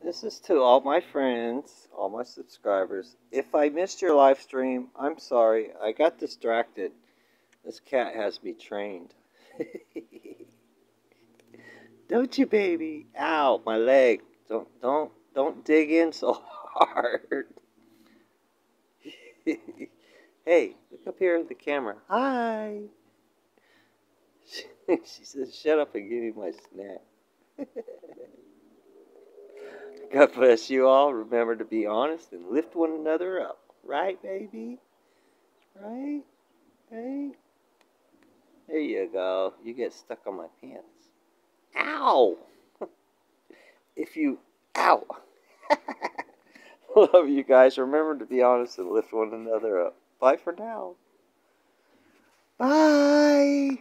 This is to all my friends, all my subscribers. If I missed your live stream, I'm sorry. I got distracted. This cat has me trained. Don't you, baby? Ow, my leg. Don't dig in so hard. Hey, look up here at the camera. Hi. She says, shut up and give me my snack. God bless you all. Remember to be honest and lift one another up. Right, baby? Right? Hey? There you go. You get stuck on my pants. Ow! If you... Ow! Love you guys. Remember to be honest and lift one another up. Bye for now. Bye!